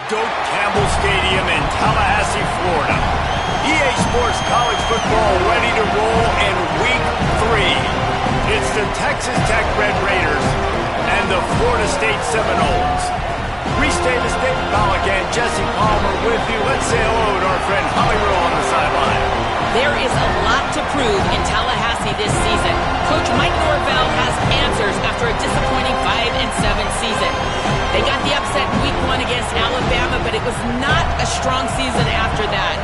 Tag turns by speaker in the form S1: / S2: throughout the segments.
S1: Doak Campbell Stadium in Tallahassee, Florida. EA Sports College Football ready to roll in Week 3. It's the Texas Tech Red Raiders and the Florida State Seminoles. Reese Davis, Dave Pollock, and Jesse Palmer with you. Let's say hello to our friend Holly Rowe on the sideline.
S2: There is a lot to prove in Tallahassee this season. Coach Mike Norvell has answers after a disappointing 5-7 season. They got the upset in Week 1 against Alabama, but it was not a strong season after that.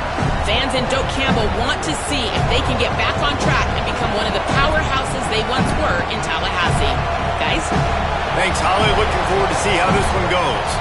S2: Fans in Doak Campbell want to see if they can get back on track and become one of the powerhouses they once were in Tallahassee. Guys?
S1: Thanks, Holly. Looking forward to see how this one goes.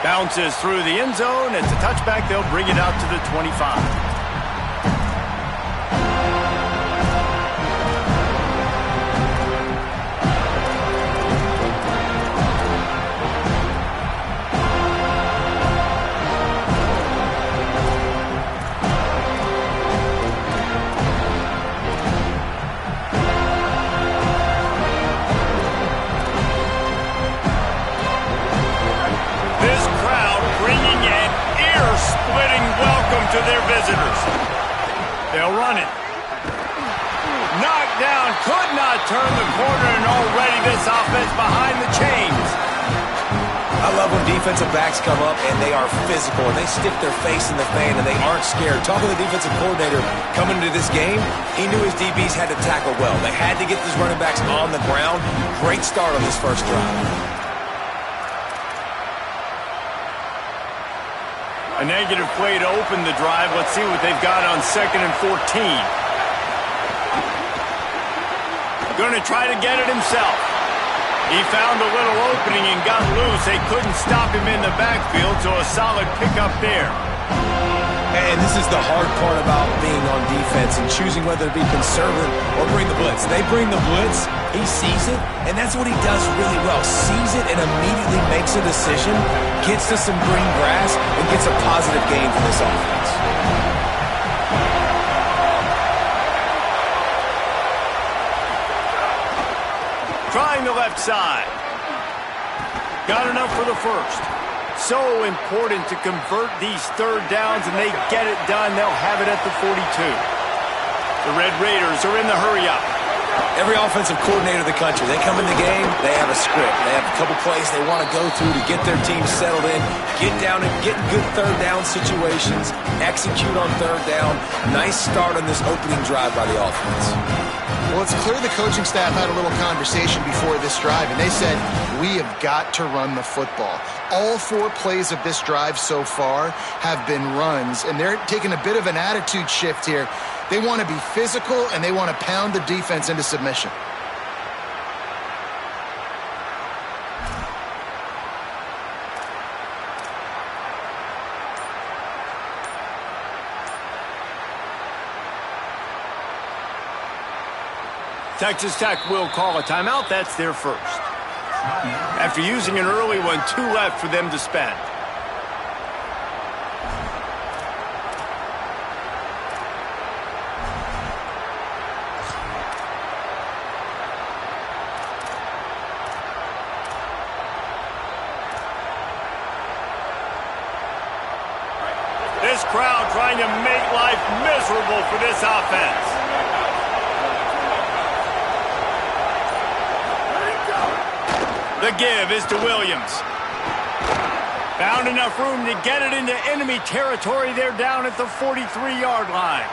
S1: Bounces through the end zone. It's a touchback. They'll bring it out to the 25. To their visitors. They'll run it. Knocked down, could not turn the corner, and already this offense behind the chains.
S3: I love when defensive backs come up and they are physical and they stick their face in the fan and they aren't scared. Talking to the defensive coordinator coming into this game, he knew his DBs had to tackle well. They had to get these running backs on the ground. Great start on this first drive.
S1: A negative play to open the drive. Let's see what they've got on 2nd and 14. Going to try to get it himself. He found a little opening and got loose. They couldn't stop him in the backfield, so a solid pickup there.
S3: And this is the hard part about being on defense and choosing whether to be conservative or bring the blitz. They bring the blitz, he sees it, and that's what he does really well. Sees it and immediately makes a decision, gets to some green grass, and gets a positive gain for this offense.
S1: Trying the left side. Got enough for the first. So important to convert these third downs, and they get it done. They'll have it at the 42. The Red Raiders are in the hurry-up.
S3: Every offensive coordinator in the country, they come in the game, they have a script. They have a couple plays they want to go through to get their team settled in, get down and get good third down situations, execute on third down. Nice start on this opening drive by the offense.
S4: Well, it's clear the coaching staff had a little conversation before this drive, and they said, we have got to run the football. All 4 plays of this drive so far have been runs, and they're taking a bit of an attitude shift here. They want to be physical, and they want to pound the defense into submission.
S1: Texas Tech will call a timeout. That's their first. After using an early one, 2 left for them to spend. This crowd trying to make life miserable for this offense. The give is to Williams. Found enough room to get it into enemy territory. They're down at the 43-yard line.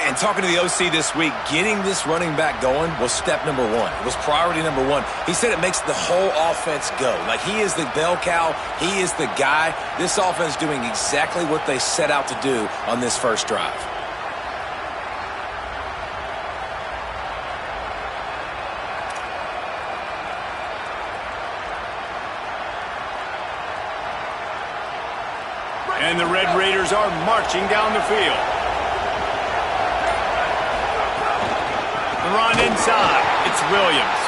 S3: And talking to the OC this week, getting this running back going was step number 1. It was priority number 1. He said it makes the whole offense go. Like, he is the bell cow. He is the guy. This offense doing exactly what they set out to do on this first drive.
S1: And the Red Raiders are marching down the field. The run inside. It's Williams.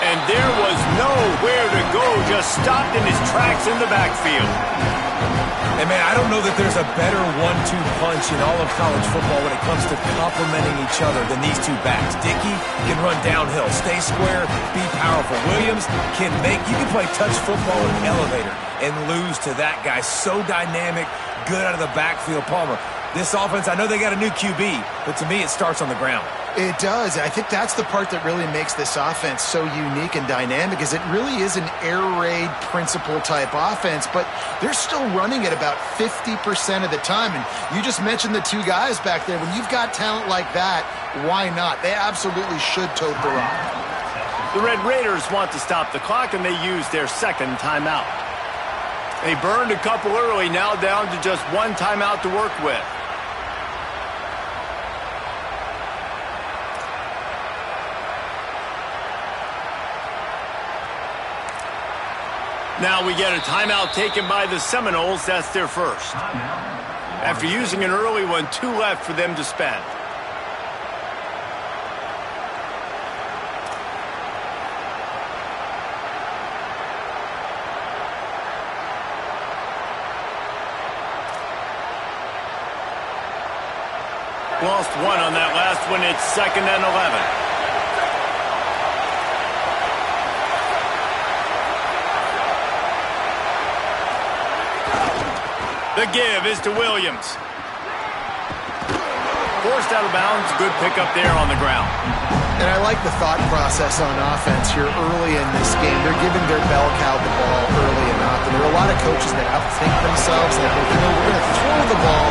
S1: And there was nowhere to go, just stopped in his tracks in the backfield.
S3: And, man, I don't know that there's a better 1-2 punch in all of college football when it comes to complementing each other than these two backs. Dickey can run downhill, stay square, be powerful. Williams can you can play touch football in an elevator and lose to that guy. So dynamic, good out of the backfield. Palmer, this offense, I know they got a new QB, but to me it starts on the ground.
S4: It does. I think that's the part that really makes this offense so unique and dynamic is it really is an air raid principle type offense, but they're still running at about 50% of the time. And you just mentioned the two guys back there. When you've got talent like that, why not? They absolutely should tote the rock.
S1: The Red Raiders want to stop the clock, and they use their second timeout. They burned a couple early, now down to just one timeout to work with. Now we get a timeout taken by the Seminoles. That's their first. After using an early one, 2 left for them to spend. Lost one on that last one. It's 2nd and 11. The give is to Williams. Forced out of bounds. Good pickup there on the ground.
S4: And I like the thought process on offense here early in this game. They're giving their bell cow the ball early enough. And there are a lot of coaches that outthink themselves. And they think, you know, we're going to throw the ball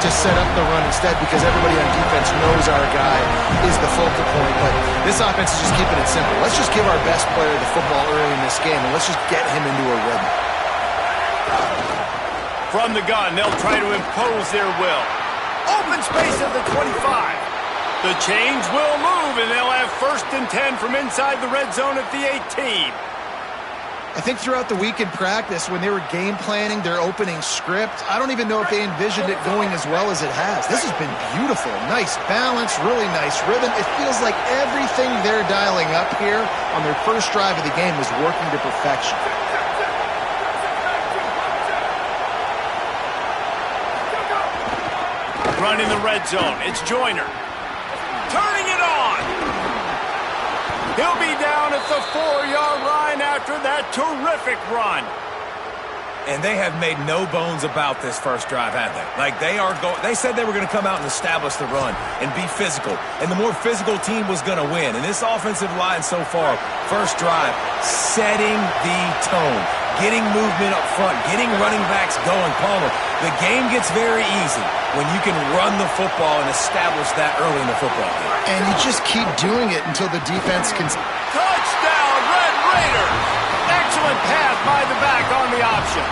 S4: to set up the run instead because everybody on defense knows our guy is the focal point. But this offense is just keeping it simple. Let's just give our best player the football early in this game, and let's just get him into a rhythm.
S1: From the gun, they'll try to impose their will. Open space at the 25. The change will move, and they'll have 1st and 10 from inside the red zone at the 18.
S4: I think throughout the week in practice, when they were game planning their opening script, I don't even know if they envisioned it going as well as it has. This has been beautiful. Nice balance, really nice rhythm. It feels like everything they're dialing up here on their first drive of the game is working to perfection.
S1: Run in the red zone. It's Joyner. Turning it on. He'll be down at the 4-yard line after that terrific run.
S3: And they have made no bones about this first drive, have they? Like they said they were going to come out and establish the run and be physical. And the more physical team was going to win. And this offensive line so far, first drive, setting the tone. Getting movement up front, getting running backs going. Palmer, the game gets very easy when you can run the football and establish that early in the football game.
S4: And you just keep doing it until the defense can...
S1: Touchdown, Red Raiders! Excellent pass by the back on the option.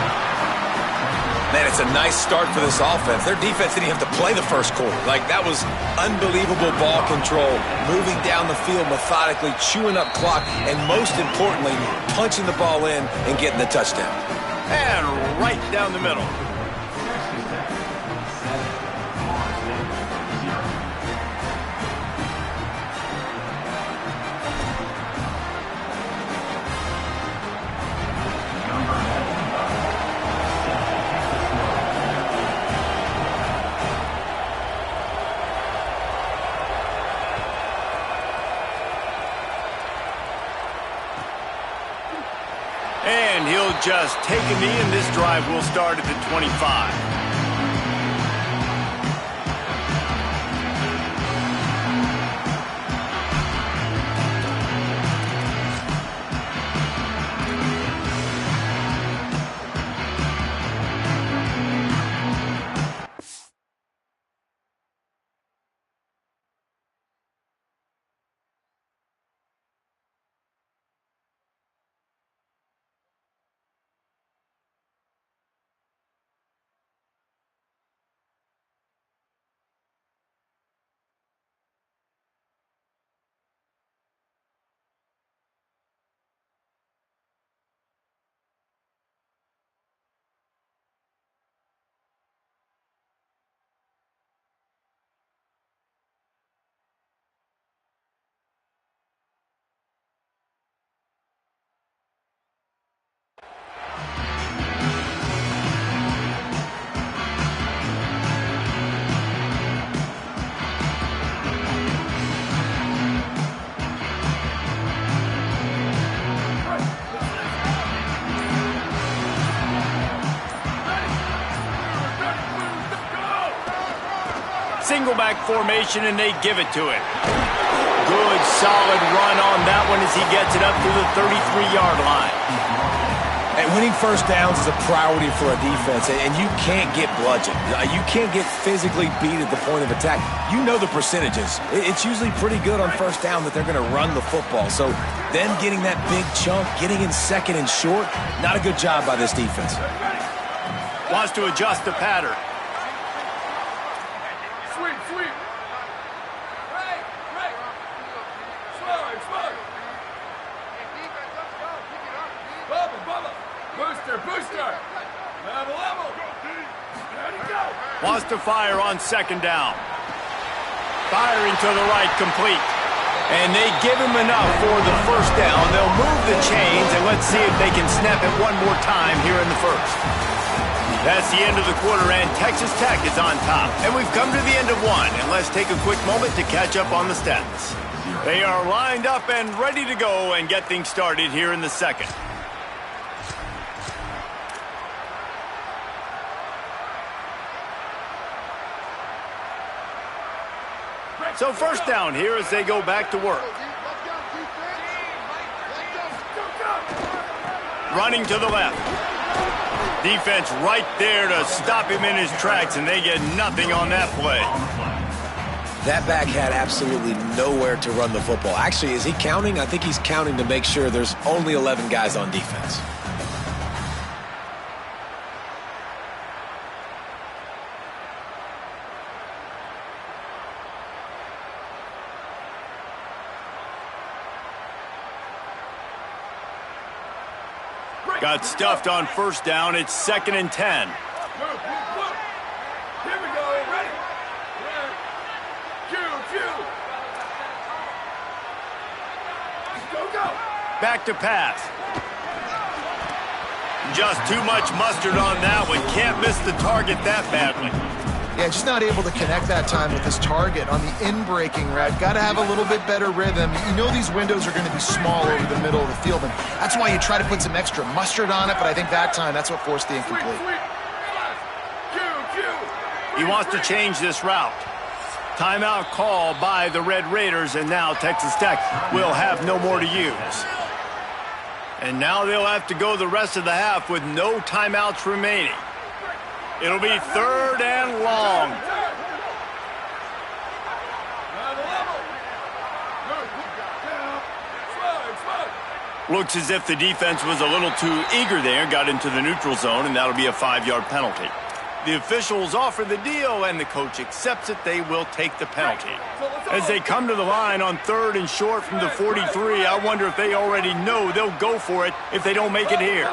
S3: Man, it's a nice start for this offense. Their defense didn't have to play the first quarter. Like, that was unbelievable ball control, moving down the field methodically, chewing up clock, and most importantly, punching the ball in and getting the touchdown.
S1: And right down the middle. And he'll just take a knee, and this drive will start at the 25. single back formation, and they give it to him. Good, solid run on that one as he gets it up to the 33-yard line.
S3: And winning first downs is a priority for a defense, and you can't get bludgeoned. You can't get physically beat at the point of attack. You know the percentages. It's usually pretty good on first down that they're going to run the football. So them getting that big chunk, getting in second and short, not a good job by this defense.
S1: Wants to adjust the pattern.
S5: Sweep. Right. Slow. Bubba. Booster. Level. Ready, go.
S1: Wants to fire on second down. Firing to the right, complete. And they give him enough for the first down. They'll move the chains, and let's see if they can snap it one more time here in the first. That's the end of the quarter, and Texas Tech is on top. And we've come to the end of one, and let's take a quick moment to catch up on the stats. They are lined up and ready to go and get things started here in the second. So first down here as they go back to work. Running to the left. Defense right there to stop him in his tracks, and they get nothing on that play.
S3: That back had absolutely nowhere to run the football. Actually, is he counting? I think he's counting to make sure there's only 11 guys on defense.
S1: Got stuffed on first down. It's 2nd and 10.
S5: Here we go. Ready. Cue. Go.
S1: Back to pass. Just too much mustard on that one. Can't miss the target that badly.
S4: Yeah, just not able to connect that time with his target on the in-breaking route. Got to have a little bit better rhythm. You know these windows are going to be small over the middle of the field, and that's why you try to put some extra mustard on it, but I think that time that's what forced the incomplete.
S1: He wants to change this route. Timeout call by the Red Raiders, and now Texas Tech will have no more to use. And now they'll have to go the rest of the half with no timeouts remaining. It'll be 3rd and long. Looks as if the defense was a little too eager there, got into the neutral zone, and that'll be a 5-yard penalty. The officials offer the deal, and the coach accepts it. They will take the penalty. As they come to the line on 3rd and short from the 43, I wonder if they already know they'll go for it if they don't make it here.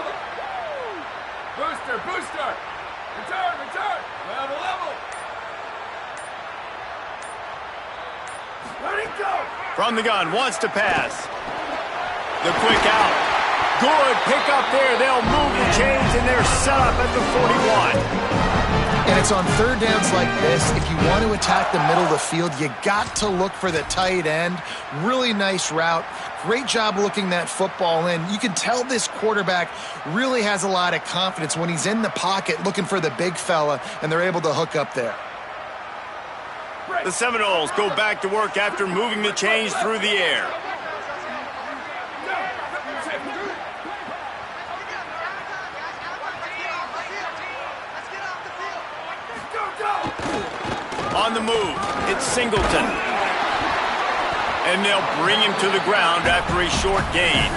S5: Booster. Return. Level. Let it go.
S1: From the gun, wants to pass. The quick out. Good pick up there. They'll move the chains, and they're set up at the 41.
S4: And it's on 3rd downs like this. If you want to attack the middle of the field, you got to look for the tight end. Really nice route. Great job looking that football in. You can tell this quarterback really has a lot of confidence when he's in the pocket looking for the big fella, and they're able to hook up there.
S1: The Seminoles go back to work after moving the chains through the air. On the move, it's Singleton. And they'll bring him to the ground after a short gain.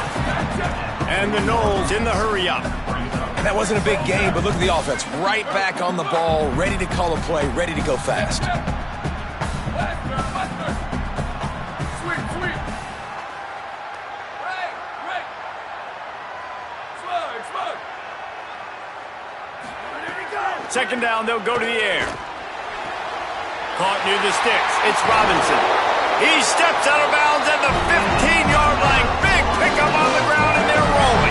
S1: And the Noles in the hurry-up.
S3: And that wasn't a big game, but look at the offense. Right back on the ball, ready to call a play, ready to go fast.
S5: Sweep. Right. Slow.
S1: 2nd down, they'll go to the air. Caught near the sticks. It's Robinson. He steps out of bounds at the 15-yard line. Big pickup on the ground, and they're rolling.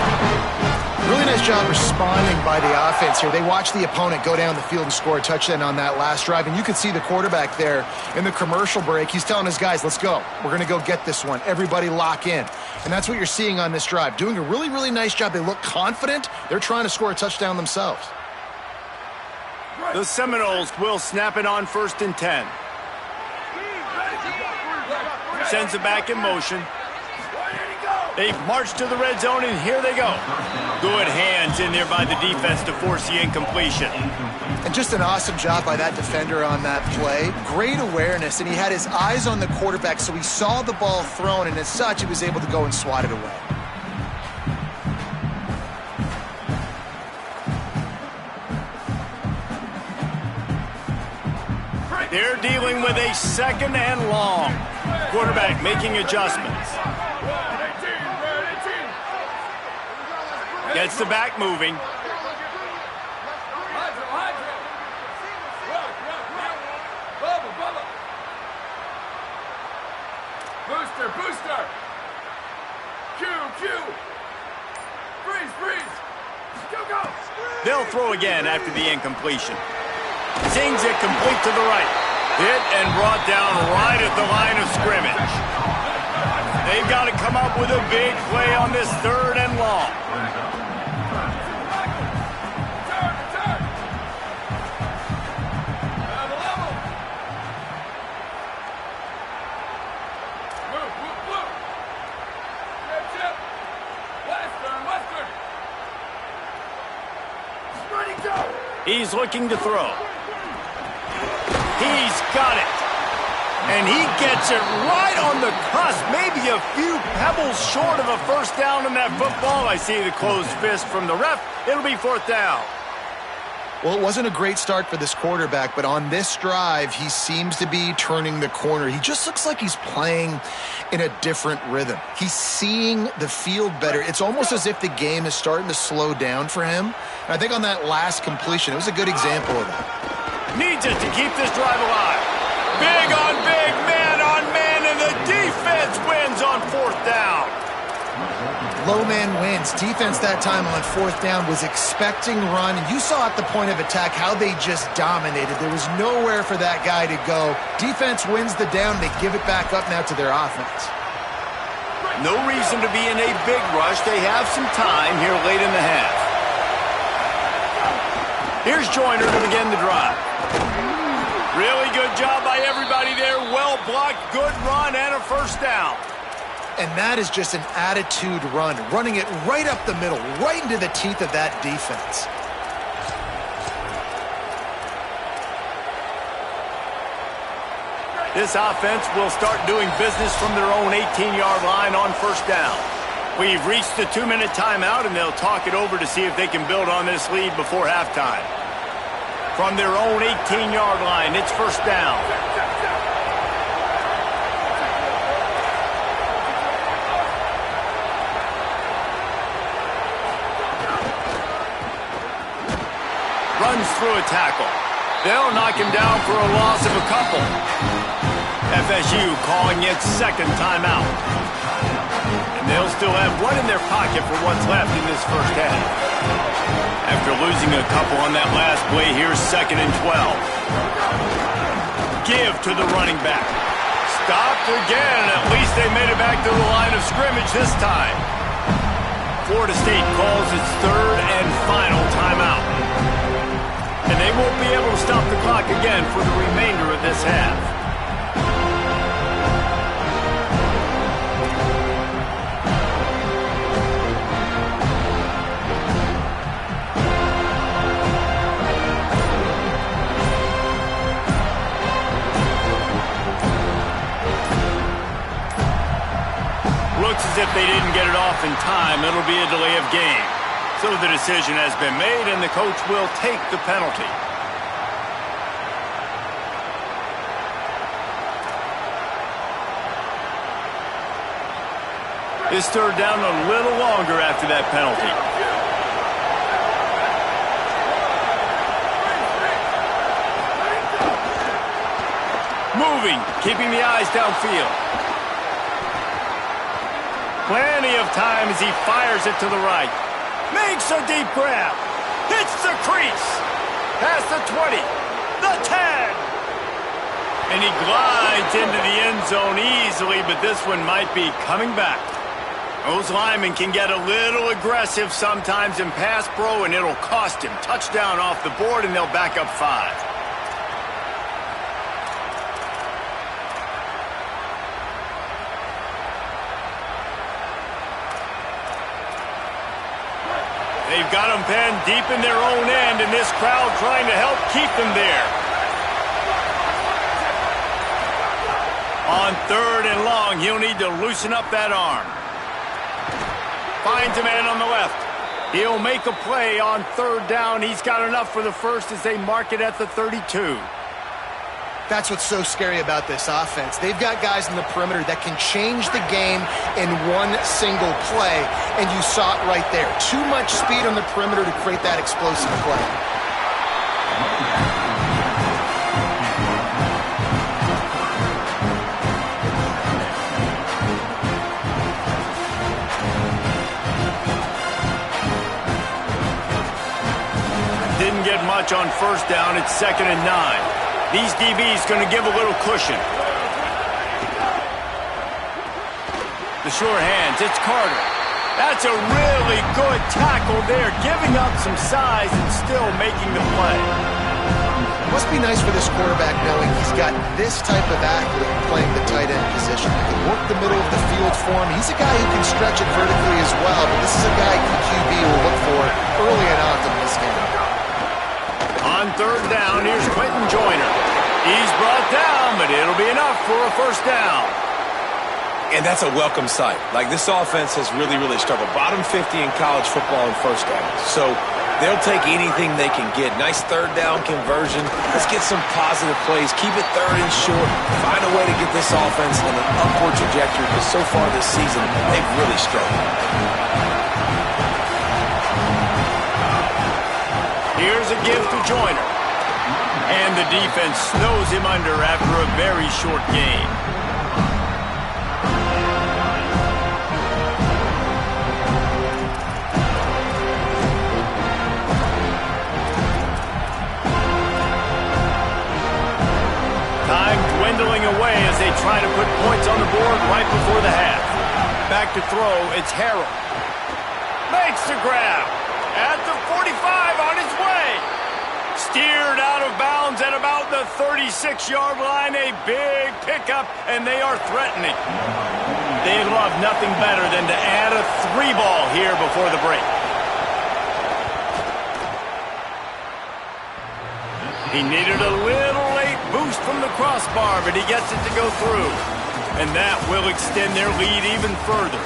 S4: Really nice job responding by the offense here. They watched the opponent go down the field and score a touchdown on that last drive, and you could see the quarterback there in the commercial break. He's telling his guys, let's go. We're going to go get this one. Everybody lock in. And that's what you're seeing on this drive. Doing a really, really nice job. They look confident. They're trying to score a touchdown themselves.
S1: The Seminoles will snap it on 1st and 10. sends it back in motion. They march to the red zone, and here they go. Good hands in there by the defense to force the incompletion.
S4: And just an awesome job by that defender on that play. Great awareness, and he had his eyes on the quarterback, so he saw the ball thrown, and as such, he was able to go and swat it away.
S1: They're dealing with a 2nd and long. Quarterback making adjustments. Gets the back moving.
S5: Booster. Q. Freeze. Go.
S1: They'll throw again after the incompletion. Sings it complete to the right. Hit and brought down right at the line of scrimmage. They've got to come up with a big play on this 3rd and long.
S5: Turn. Level. Move. Chip. Western. Ready, go.
S1: He's looking to throw. He's got it. And he gets it right on the cusp. Maybe a few pebbles short of a first down in that football. I see the closed fist from the ref. It'll be 4th down.
S4: Well, it wasn't a great start for this quarterback, but on this drive, he seems to be turning the corner. He just looks like he's playing in a different rhythm. He's seeing the field better. It's almost as if the game is starting to slow down for him. And I think on that last completion, it was a good example of that.
S1: Needs it to keep this drive alive. Big on big, man on man, and the defense wins on 4th down.
S4: Low man wins. Defense that time on 4th down was expecting run, and you saw at the point of attack how they just dominated. There was nowhere for that guy to go. Defense wins the down. They give it back up now to their offense.
S1: No reason to be in a big rush. They have some time here late in the half. Here's Joyner to begin the drive. Really good job by everybody there. Well blocked, good run, and a first down.
S4: And that is just an attitude run, running it right up the middle, right into the teeth of that defense.
S1: This offense will start doing business from their own 18-yard line on first down. We've reached the 2-minute timeout, and they'll talk it over to see if they can build on this lead before halftime. From their own 18-yard line, it's first down. Runs through a tackle. They'll knock him down for a loss of a couple. FSU calling its 2nd timeout. And they'll still have one in their pocket for what's left in this first half. After losing a couple on that last play, here's 2nd and 12. Give to the running back. Stopped again. At least they made it back to the line of scrimmage this time. Florida State calls its 3rd and final timeout. And they won't be able to stop the clock again for the remainder of this half. Looks as if they didn't get it off in time. It'll be a delay of game. So the decision has been made, and the coach will take the penalty. This 3rd down a little longer after that penalty. Moving, keeping the eyes downfield. Plenty of time as he fires it to the right. Makes a deep grab. Hits the crease. Past the 20. The 10. And he glides into the end zone easily, but this one might be coming back. Those linemen can get a little aggressive sometimes in pass pro, and it'll cost him. Touchdown off the board, and they'll back up 5. They've got them penned deep in their own end, and this crowd trying to help keep them there. On 3rd and long, he'll need to loosen up that arm. Finds a man on the left. He'll make a play on 3rd down. He's got enough for the first as they mark it at the 32.
S4: That's what's so scary about this offense. They've got guys in the perimeter that can change the game in one single play, and you saw it right there. Too much speed on the perimeter to create that explosive play.
S1: Didn't get much on 1st down. It's 2nd and 9. These DBs going to give a little cushion. The sure hands, it's Carter. That's a really good tackle there, giving up some size and still making the play.
S4: Must be nice for this quarterback knowing he's got this type of athlete playing the tight end position. He can work the middle of the field for him. He's a guy who can stretch it vertically as well, but this is a guy QB will look for early and often in this game.
S1: On 3rd down, here's Quentin Joyner. He's brought down, but it'll be enough for a 1st down.
S3: And that's a welcome sight. Like, this offense has really struggled. Bottom 50 in college football in 1st downs. So they'll take anything they can get. Nice 3rd down conversion. Let's get some positive plays. Keep it 3rd and short. Find a way to get this offense in an upward trajectory, because so far this season, they've really struggled.
S1: Here's a give to Joyner. And the defense snows him under after a very short game. Time dwindling away as they try to put points on the board right before the half. Back to throw, it's Harrell. Makes the grab. At the 45 on his way. Steered out of bounds at about the 36-yard line. A big pickup, and they are threatening. They love nothing better than to add a 3 ball here before the break. He needed a little late boost from the crossbar, but he gets it to go through. And that will extend their lead even further.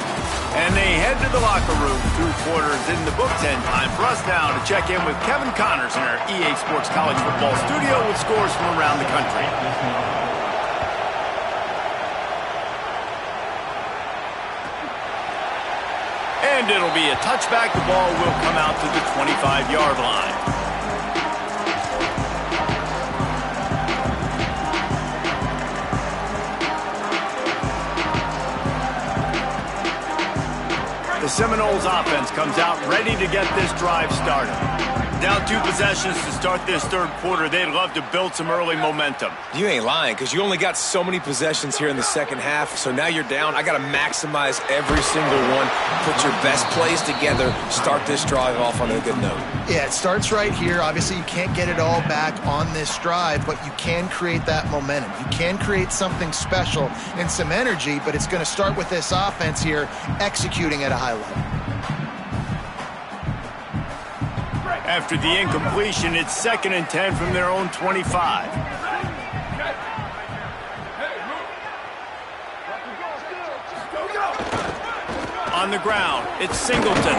S1: And they head to the locker room. 2 quarters in the books, and time for us now to check in with Kevin Connors in our EA Sports College Football studio with scores from around the country. And it'll be a touchback. The ball will come out to the 25-yard line. The Seminoles offense comes out ready to get this drive started. Down 2 possessions to start this 3rd quarter. They'd love to build some early momentum.
S3: You ain't lying, because you only got so many possessions here in the 2nd half, so now you're down. I got to maximize every single one, put your best plays together, start this drive off on a good note.
S4: Yeah, it starts right here. Obviously, you can't get it all back on this drive, but you can create that momentum. You can create something special and some energy, but it's going to start with this offense here executing at a high level.
S1: After the incompletion, it's 2nd and 10 from their own 25. On the ground, it's Singleton.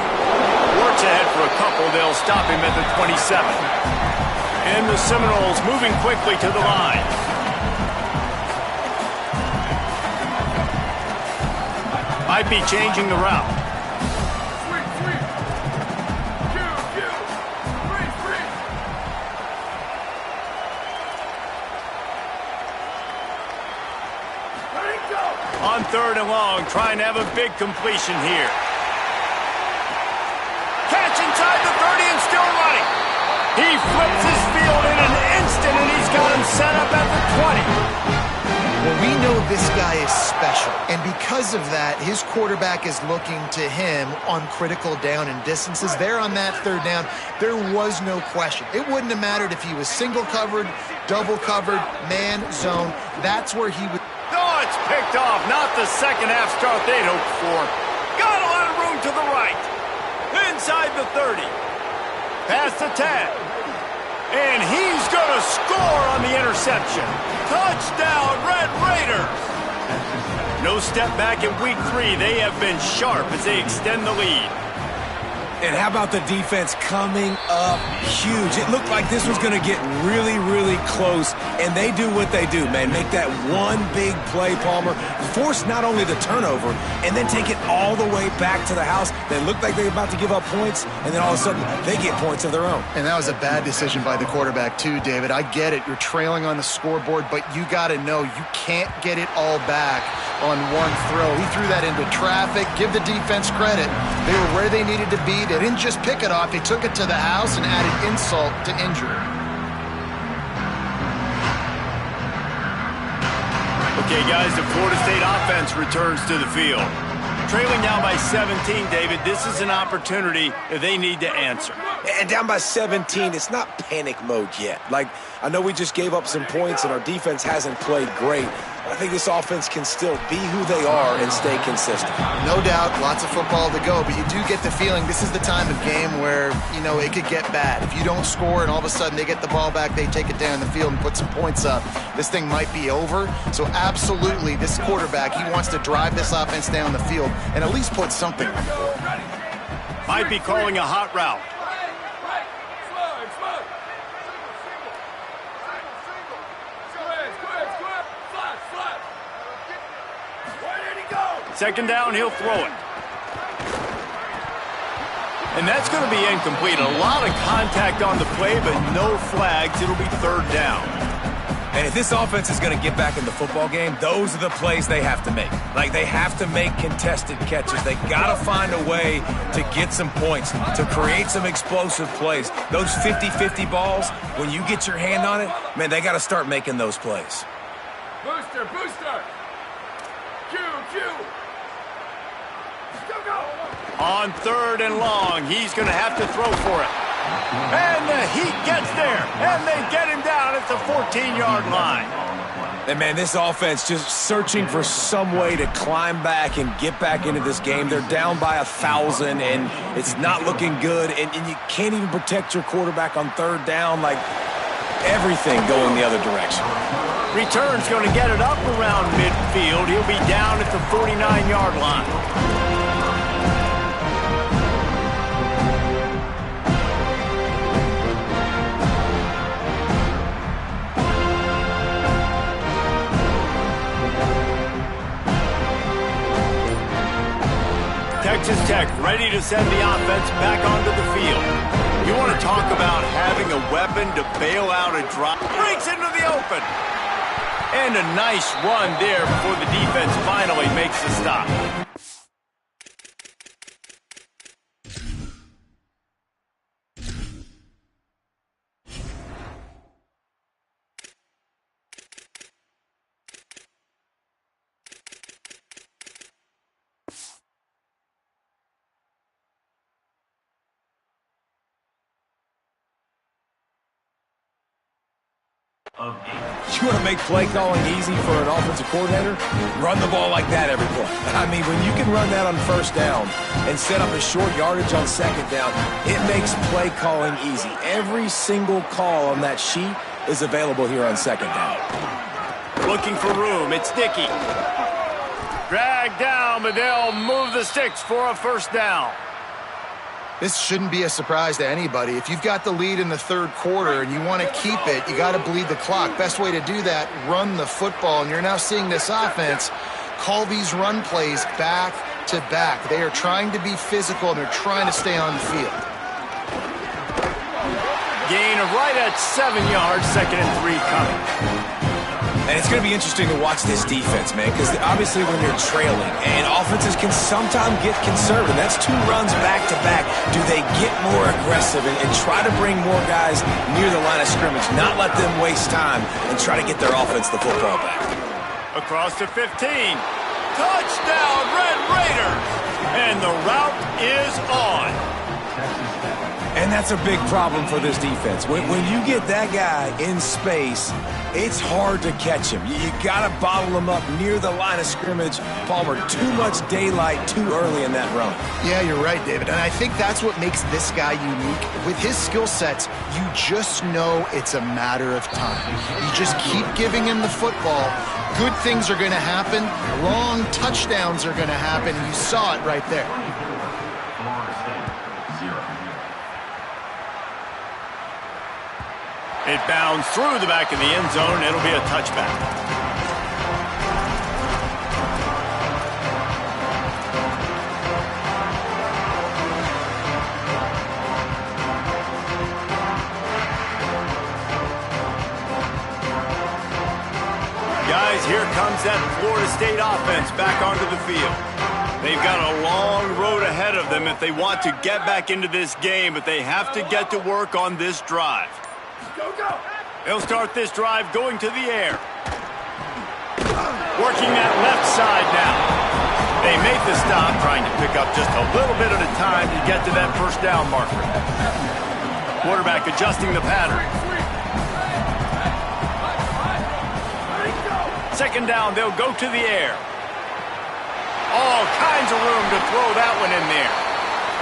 S1: Works ahead for a couple. They'll stop him at the 27. And the Seminoles moving quickly to the line. Might be changing the route. On 3rd and long, trying to have a big completion here. Catch inside the 30 and still running. He flips his field in an instant, and he's got him set up at the 20.
S4: Well, we know this guy is special, and because of that, his quarterback is looking to him on critical down and distances. There on that 3rd down, there was no question. It wouldn't have mattered if he was single covered, double covered, man, zone. That's where he would.
S1: Oh, it's picked off. Not the 2nd half start they'd hoped for. Got a lot of room to the right. Inside inside the 30. Past the 10. And he's going to score on the interception. Touchdown, Red Raiders! No step back in week 3. They have been sharp as they extend the lead.
S3: And how about the defense coming up huge? It looked like this was going to get really, really close, and they do what they do, man. Make that one big play, Palmer. Force not only the turnover, and then take it all the way back to the house. They looked like they were about to give up points, and then all of a sudden, they get points of their own.
S4: And that was a bad decision by the quarterback, too, David. I get it. You're trailing on the scoreboard, but you got to know you can't get it all back on one throw. He threw that into traffic. Give the defense credit. They were where they needed to be. They didn't just pick it off. They took it to the house and added insult to injury.
S1: Okay, guys, the Florida State offense returns to the field. Trailing down by 17, David, this is an opportunity that they need to answer.
S3: And down by 17, it's not panic mode yet. Like, I know we just gave up some points and our defense hasn't played great. I think this offense can still be who they are and stay consistent.
S4: No doubt, lots of football to go, but you do get the feeling this is the time of game where, you know, it could get bad. If you don't score and all of a sudden they get the ball back, they take it down the field and put some points up, this thing might be over. So absolutely, this quarterback, he wants to drive this offense down the field and at least put something on the board.
S1: Might be calling a hot route. Second down, he'll throw it. And that's going to be incomplete. A lot of contact on the play, but no flags. It'll be third down.
S3: And if this offense is going to get back in the football game, those are the plays they have to make. Like, they have to make contested catches. They got to find a way to get some points, to create some explosive plays. Those 50-50 balls, when you get your hand on it, man, they got to start making those plays.
S5: Booster, booster. Q.
S1: On third and long, he's going to have to throw for it. And the Heat gets there, and they get him down at the 14-yard line.
S3: And, man, this offense just searching for some way to climb back and get back into this game. They're down by 1,000, and it's not looking good. And you can't even protect your quarterback on third down. Like, everything going the other direction.
S1: Return's going to get it up around midfield. He'll be down at the 49-yard line. Texas Tech ready to send the offense back onto the field. You want to talk about having a weapon to bail out a drop. Breaks into the open. And a nice run there before the defense finally makes the stop.
S3: You want to make play calling easy for an offensive coordinator? Run the ball like that every play. I mean, when you can run that on first down and set up a short yardage on second down, it makes play calling easy. Every single call on that sheet is available here on second down.
S1: Looking for room. It's Dickey. Dragged down, but they'll move the sticks for a first down.
S4: This shouldn't be a surprise to anybody. If you've got the lead in the third quarter and you want to keep it, you got to bleed the clock. Best way to do that, run the football. And you're now seeing this offense call these run plays back to back. They are trying to be physical, and they're trying to stay on the field.
S1: Gain of right at 7 yards, 2nd and 3 coming.
S3: And it's going to be interesting to watch this defense, man, because obviously when you're trailing, and offenses can sometimes get conservative. That's 2 runs back-to-back. Do they get more aggressive and try to bring more guys near the line of scrimmage, not let them waste time, and try to get their offense the football back?
S1: Across to 15. Touchdown, Red Raiders! And the route is on.
S3: And that's a big problem for this defense. When you get that guy in space, it's hard to catch him. You got to bottle him up near the line of scrimmage. Palmer, too much daylight too early in that run.
S4: Yeah, you're right, David. And I think that's what makes this guy unique. With his skill sets, you just know it's a matter of time. You just keep giving him the football. Good things are going to happen. Long touchdowns are going to happen. You saw it right there.
S1: It bounds through the back of the end zone. It'll be a touchback. Guys, here comes that Florida State offense back onto the field. They've got a long road ahead of them if they want to get back into this game, but they have to get to work on this drive. They'll start this drive going to the air. Working that left side now. They make the stop, trying to pick up just a little bit at a time to get to that first down marker. Quarterback adjusting the pattern. Second down, they'll go to the air. All kinds of room to throw that one in there.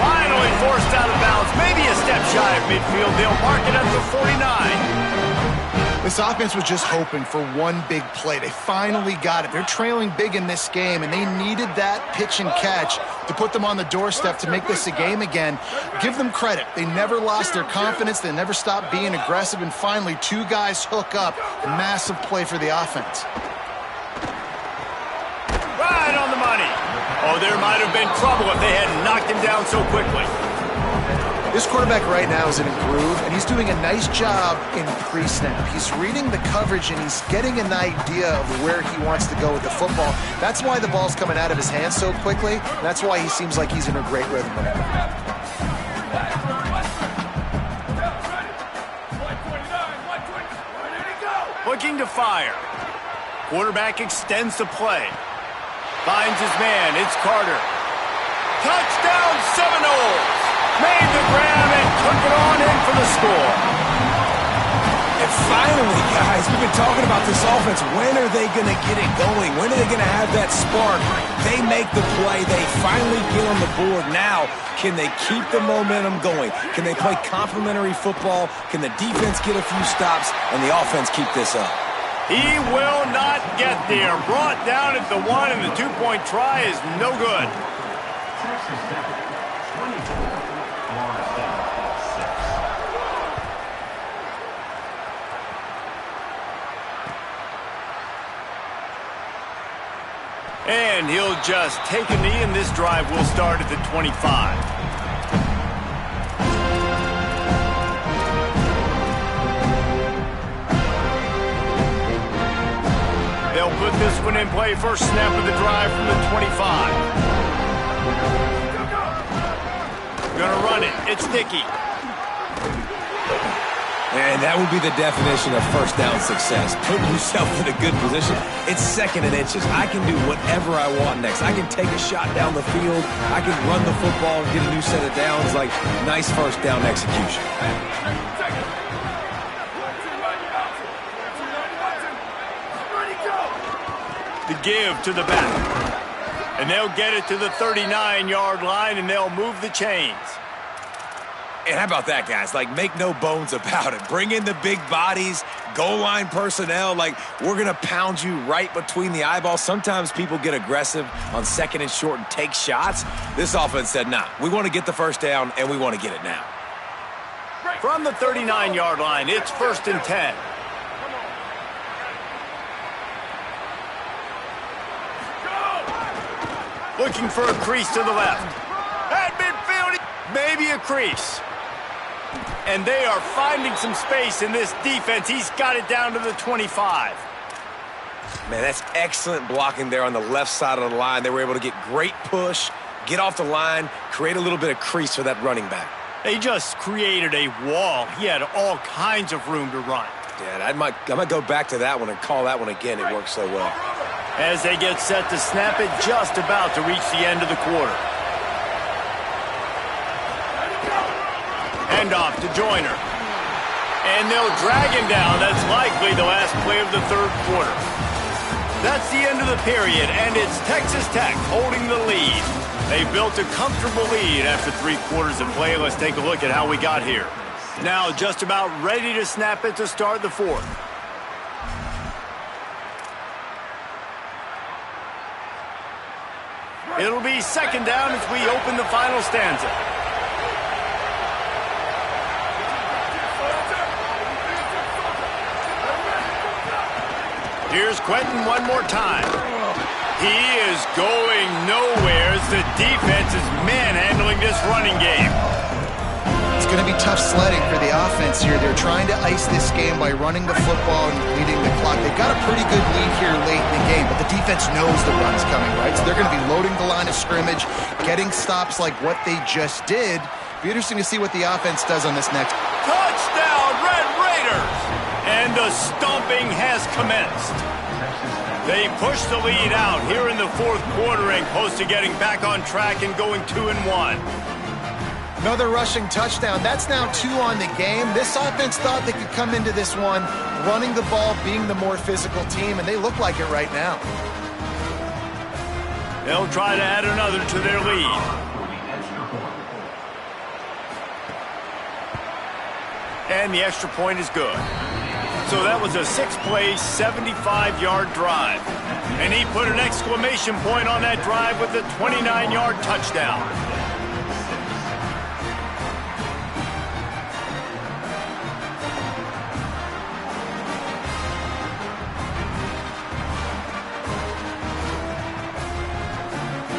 S1: Finally forced out of bounds, maybe a step shy of midfield. They'll mark it at the 49.
S4: This offense was just hoping for one big play. They finally got it. They're trailing big in this game, and they needed that pitch and catch to put them on the doorstep to make this a game again. Give them credit. They never lost their confidence. They never stopped being aggressive, and finally, two guys hook up. A massive play for the offense.
S1: Right on the money. Oh, there might have been trouble if they hadn't knocked him down so quickly.
S4: This quarterback right now is in a groove, and he's doing a nice job in pre-snap. He's reading the coverage, and he's getting an idea of where he wants to go with the football. That's why the ball's coming out of his hands so quickly. And that's why he seems like he's in a great rhythm right now.
S1: Looking to fire. Quarterback extends the play. Finds his man. It's Carter. Touchdown Seminoles! Made the grab and took it on in for the score.
S3: And finally, guys, we've been talking about this offense. When are they going to get it going? When are they going to have that spark? They make the play. They finally get on the board. Now, can they keep the momentum going? Can they play complementary football? Can the defense get a few stops and the offense keep this up?
S1: He will not get there. Brought down at the 1, and the 2-point try is no good. And he'll just take a knee, and this drive will start at the 25. They'll put this one in play. First snap of the drive from the 25. Gonna run it. It's Dickey.
S3: And that would be the definition of first down success. Putting yourself in a good position. It's second and inches. I can do whatever I want next. I can take a shot down the field. I can run the football and get a new set of downs. Like, nice first down execution.
S1: The give to the back. And they'll get it to the 39-yard line, and they'll move the chains.
S3: And how about that, guys? Like, make no bones about it. Bring in the big bodies, goal line personnel. Like, we're going to pound you right between the eyeballs. Sometimes people get aggressive on second and short and take shots. This offense said, nah, we want to get the first down, and we want to get it now.
S1: From the 39-yard line, it's 1st and 10. Looking for a crease to the left. At midfield, maybe a crease. And they are finding some space in this defense. He's got it down to the 25.
S3: Man, that's excellent blocking there on the left side of the line. They were able to get great push, get off the line, create a little bit of crease for that running back.
S1: They just created a wall. He had all kinds of room to run.
S3: Yeah, I might go back to that one and call that one again. It worked so well.
S1: As they get set to snap it, just about to reach the end of the quarter. Hand off to Joyner. And they'll drag him down. That's likely the last play of the third quarter. That's the end of the period, and it's Texas Tech holding the lead. They built a comfortable lead after 3 quarters of play. Let's take a look at how we got here. Now just about ready to snap it to start the fourth. It'll be second down as we open the final stanza. Here's Quentin one more time. He is going nowhere as the defense is manhandling this running game.
S4: It's going to be tough sledding for the offense here. They're trying to ice this game by running the football and leading the clock. They've got a pretty good lead here late in the game, but the defense knows the run's coming, right? So they're going to be loading the line of scrimmage, getting stops like what they just did. Be interesting to see what the offense does on this next.
S1: Touchdown, Red Raiders! And the stomping has commenced. They push the lead out here in the fourth quarter and close to getting back on track and going 2-1.
S4: Another rushing touchdown. That's now 2 on the game. This offense thought they could come into this one running the ball, being the more physical team, and they look like it right now.
S1: They'll try to add another to their lead. And the extra point is good. So that was a 6-play, 75-yard drive. And he put an exclamation point on that drive with a 29-yard touchdown.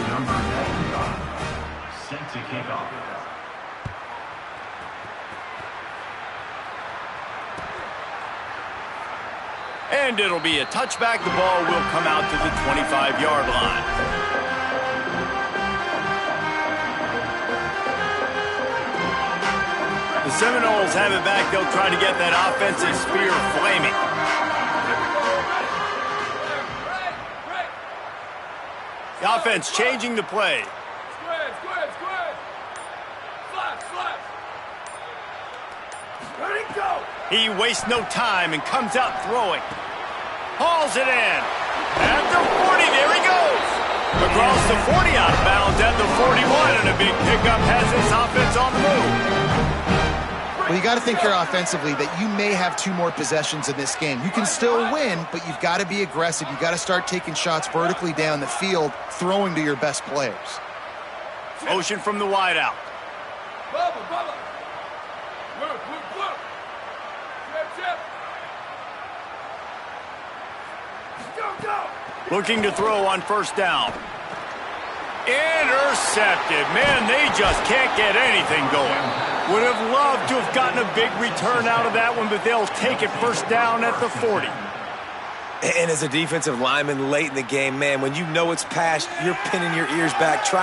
S6: Number 95, set to kick off.
S1: And it'll be a touchback. The ball will come out to the 25-yard line. The Seminoles have it back. They'll try to get that offensive spear flaming. The offense changing the play.
S5: Square. Slap. Ready, go.
S1: He wastes no time and comes out throwing. Hauls it in. At the 40, there he goes. Across the 40, out of bounds at the 41, and a big pickup has this offense on the move.
S4: Well, you got to think here offensively that you may have 2 more possessions in this game. You can still win, but you've got to be aggressive. You've got to start taking shots vertically down the field, throwing to your best players.
S1: Motion from the wideout.
S5: Bubba. Look. Chip. Go.
S1: Looking to throw on first down. Intercepted. Man, they just can't get anything going. Would have loved to have gotten a big return out of that one, but they'll take it first down at the 40.
S3: And as a defensive lineman late in the game, man, when you know it's past, you're pinning your ears back, trying